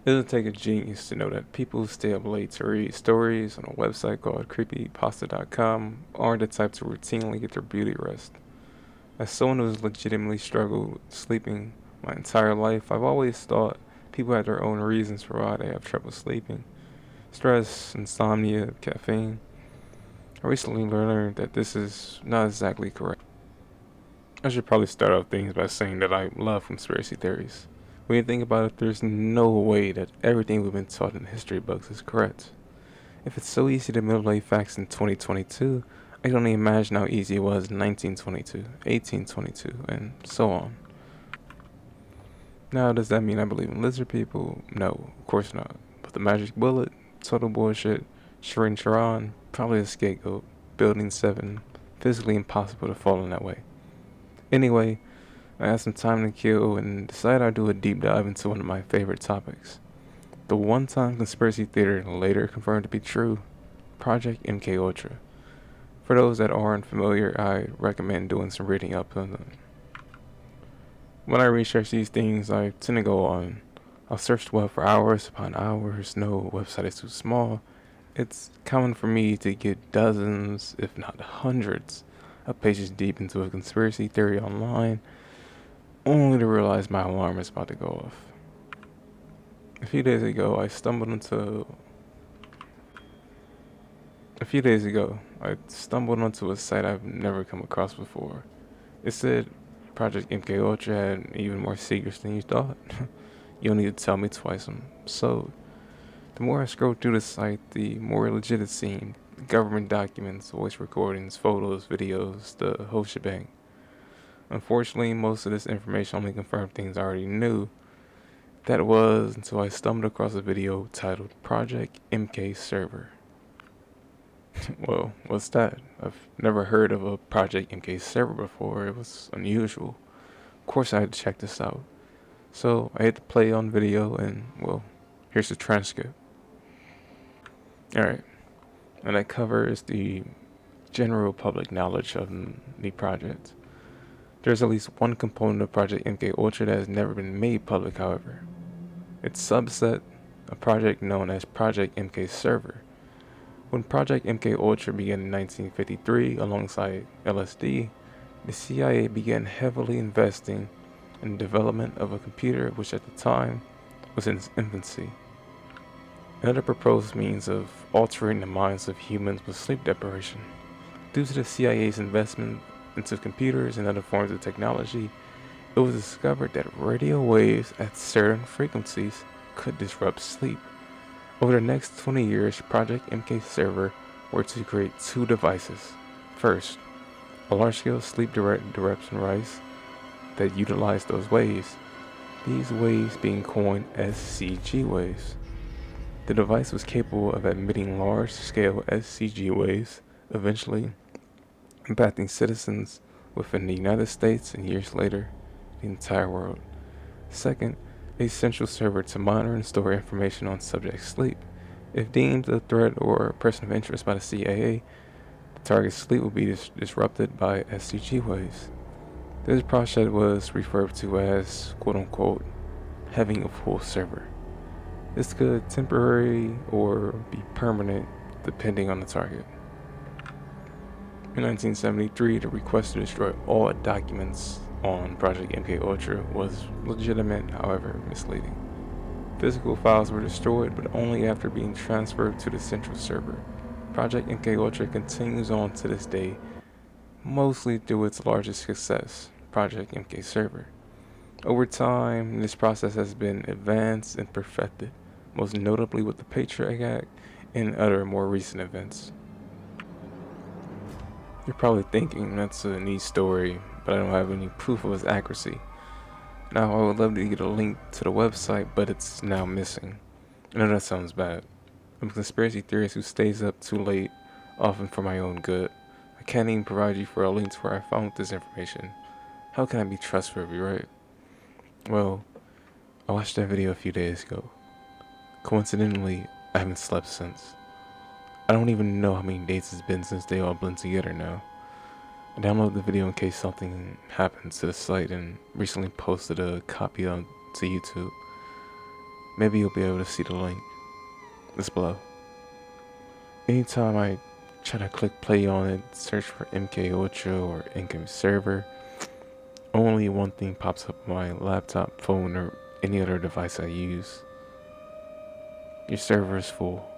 It doesn't take a genius to know that people who stay up late to read stories on a website called creepypasta.com aren't the type to routinely get their beauty rest. As someone who's legitimately struggled sleeping my entire life, I've always thought people had their own reasons for why they have trouble sleeping. Stress, insomnia, caffeine. I recently learned that this is not exactly correct. I should probably start off things by saying that I love conspiracy theories. When you think about it, there's no way that everything we've been taught in history books is correct. If it's so easy to manipulate facts in 2022, I can only imagine how easy it was in 1922, 1822, and so on. Now, does that mean I believe in lizard people? No, of course not. But the magic bullet, total bullshit, Shirin Sharon, probably a scapegoat, Building 7, physically impossible to fall in that way. Anyway, I had some time to kill and decided I'd do a deep dive into one of my favorite topics. The one-time conspiracy theory later confirmed to be true, Project MKUltra. For those that aren't familiar, I recommend doing some reading up on them. When I research these things, I tend to go on. I'll search the web for hours upon hours, no website is too small. It's common for me to get dozens, if not hundreds, of pages deep into a conspiracy theory online, only to realize my alarm is about to go off. A few days ago, I stumbled onto a site I've never come across before. It said Project MKUltra had even more secrets than you thought. You don't need to tell me twice, I'm sold. The more I scrolled through the site, the more legit it seemed. Government documents, voice recordings, photos, videos, the whole shebang. Unfortunately, most of this information only confirmed things I already knew. That was until I stumbled across a video titled Project MKSERVER. Well, what's that? I've never heard of a Project MKSERVER before. It was unusual. Of course I had to check this out. So I hit the play on video and, well, here's the transcript. Alright, and that covers the general public knowledge of the project. There's at least one component of Project MKUltra that has never been made public, however. Its subset, a project known as Project MKSERVER. When Project MKUltra began in 1953 alongside LSD, the CIA began heavily investing in the development of a computer which at the time was in its infancy. Another proposed means of altering the minds of humans with sleep deprivation. Due to the CIA's investment into computers and other forms of technology, it was discovered that radio waves at certain frequencies could disrupt sleep. Over the next 20 years, Project MKSERVER were to create two devices. First, a large-scale sleep disruption device that utilized those waves, these waves being coined as CG waves. The device was capable of emitting large-scale SCG waves, eventually impacting citizens within the United States and years later, the entire world. Second, a central server to monitor and store information on subject sleep. If deemed a threat or a person of interest by the CIA, the target's sleep will be disrupted by SCG waves. This project was referred to as, quote-unquote, having a full server. This could temporary or be permanent depending on the target. In 1973, the request to destroy all documents on Project MKUltra was legitimate, however misleading. Physical files were destroyed, but only after being transferred to the central server. Project MKUltra continues on to this day, mostly through its largest success, Project MKSERVER. Over time, this process has been advanced and perfected, most notably with the Patriot Act and other more recent events. You're probably thinking that's a neat story, but I don't have any proof of its accuracy. Now, I would love to get a link to the website, but it's now missing. I know that sounds bad. I'm a conspiracy theorist who stays up too late, often for my own good. I can't even provide you for a link to where I found this information. How can I be trustworthy, right? Well, I watched that video a few days ago. Coincidentally, I haven't slept since. I don't even know how many days it's been since they all blend together now. I downloaded the video in case something happens to the site and recently posted a copy onto YouTube. maybe you'll be able to see the link. It's below. Anytime I try to click play on it, search for MK Ultra or MKSERVER, only one thing pops up on my laptop, phone, or any other device I use. Your server is full.